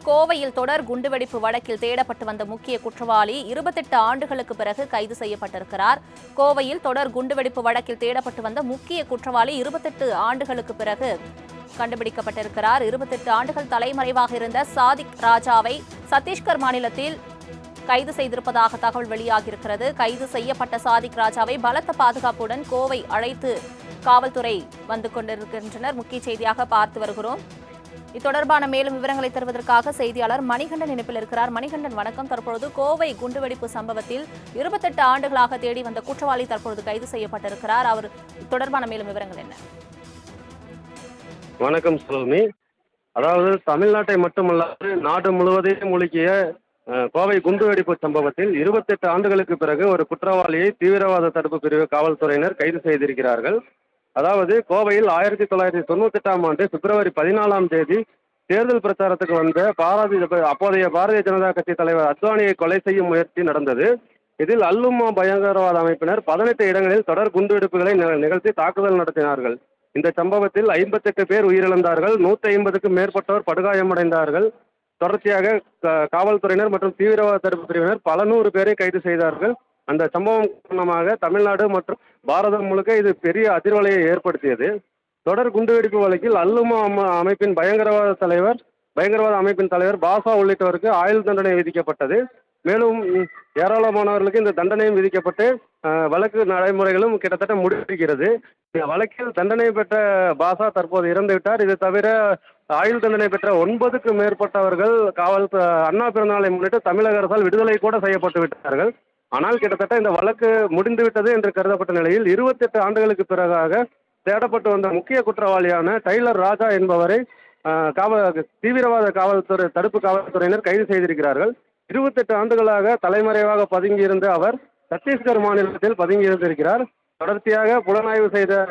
கோவையில் தொடர் குண்டுவெடிப்பு வழக்கில் தேடப்பட்டு வந்த முக்கிய குற்றவாளி 28 ஆண்டுகளுக்கு பிறகு கைது செய்யப்பட்டிருக்கிறார். கோவையில் தொடர் குண்டுவெடிப்பு வழக்கில் தேடப்பட்டு வந்த முக்கிய குற்றவாளி 28 ஆண்டுகளுக்கு பிறகு கண்டுபிடிக்கப்பட்டிருக்கிறார். 28 ஆண்டுகள் தலைமறைவாக இருந்த சாதிக் ராஜாவை சத்தீஸ்கர் மாநிலத்தில் கைது செய்திருப்பதாக தகவல் வெளியாகியிருக்கிறது. கைது செய்யப்பட்ட சாதிக் ராஜாவை பலத்த பாதுகாப்புடன் கோவை அழைத்து காவல்துறை வந்து கொண்டிருக்கின்றனர். முக்கிய செய்தியாக பார்த்து வருகிறோம். இத்தொடர்பான மேலும் விவரங்களை தருவதற்காக செய்தியாளர் மணிகண்டன் இணைப்பில் இருக்கிறார். மணிகண்டன், வணக்கம். தற்பொழுது கோவை குண்டுவெடிப்பு சம்பவத்தில் 28 ஆண்டுகளாக தேடி வந்த குற்றவாளி தற்பொழுது கைது செய்யப்பட்டிருக்கிறார். அவர் தொடர்பான மேலும் விவரங்கள் என்ன? வணக்கம் சுலோமி. அதாவது தமிழ்நாட்டை மட்டுமல்லாது நாடு முழுவதையும் முழுக்கிய கோவை குண்டுவெடிப்பு சம்பவத்தில் 28 ஆண்டுகளுக்கு பிறகு ஒரு குற்றவாளியை தீவிரவாத தடுப்பு பிரிவு காவல்துறையினர் கைது செய்திருக்கிறார்கள். அதாவது கோவையில் 1998ஆம் ஆண்டு பிப்ரவரி 14ஆம் தேதி தேர்தல் பிரச்சாரத்துக்கு வந்த அப்போதைய பாரதிய ஜனதா கட்சி தலைவர் அத்வானியை கொலை செய்யும் முயற்சி நடந்தது. இதில் அல்லுமா பயங்கரவாத அமைப்பினர் 18 இடங்களில் தொடர் குண்டுவெடிப்புகளை நிகழ்த்தி தாக்குதல் நடத்தினார்கள். இந்த சம்பவத்தில் 58 பேர் உயிரிழந்தார்கள். 150க்கும் மேற்பட்டோர் படுகாயமடைந்தார்கள். தொடர்ச்சியாக காவல்துறையினர் மற்றும் தீவிரவாத தடுப்பு பிரிவினர் பல நூறு பேரை கைது செய்தார்கள். அந்த சம்பவம் காரணமாக தமிழ்நாடு மற்றும் பாரதம் முழுக்க இது பெரிய அதிர்வலையை ஏற்படுத்தியது. தொடர் குண்டுவெடிப்பு வழக்கில் அல்லுமா அமைப்பின் பயங்கரவாத அமைப்பின் தலைவர் பாஷா உள்ளிட்டவருக்கு ஆயுள் தண்டனை விதிக்கப்பட்டது. மேலும் ஏராளமானவர்களுக்கு இந்த தண்டனையும் விதிக்கப்பட்டு வழக்கு நடைமுறைகளும் கிட்டத்தட்ட முடிவெடுக்கிறது. இந்த வழக்கில் தண்டனை பெற்ற பாஷா தற்போது இறந்துவிட்டார். இது தவிர ஆயுள் தண்டனை பெற்ற 9க்கும் மேற்பட்டவர்கள் அண்ணா பிறந்தநாளை முன்னிட்டு தமிழக அரசால் விடுதலை கூட செய்யப்பட்டு விட்டார்கள். ஆனால் கிட்டத்தட்ட இந்த வழக்கு முடிந்துவிட்டது என்று கருதப்பட்ட நிலையில் 28 ஆண்டுகளுக்கு பிறகாக தேடப்பட்டு வந்த முக்கிய குற்றவாளியான டைலர் ராஜா என்பவரை தீவிரவாத தடுப்பு காவல்துறையினர் கைது செய்திருக்கிறார்கள். 28 ஆண்டுகளாக தலைமறைவாக பதுங்கியிருந்த அவர் சத்தீஸ்கர் மாநிலத்தில் பதுங்கியிருந்திருக்கிறார். தொடர்ச்சியாக புலனாய்வு செய்த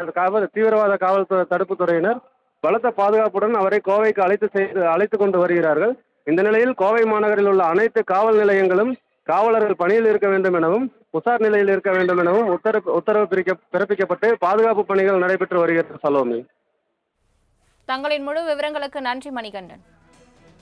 தீவிரவாத காவல்துறை தடுப்பு துறையினர் பலத்த பாதுகாப்புடன் அவரை கோவைக்கு அழைத்து கொண்டு வருகிறார்கள். இந்த நிலையில் கோவை மாநகரில் உள்ள அனைத்து காவல் நிலையங்களும் காவலர்கள் பணியில் இருக்க வேண்டும் எனவும் உஷார் நிலையில் இருக்க வேண்டும் எனவும் உத்தரவு பிறப்பிக்கப்பட்டு பாதுகாப்பு பணிகள் நடைபெற்று வருகிறது. சலோமி, தங்களின் முழு விவரங்களுக்கு நன்றி மணிகண்டன்.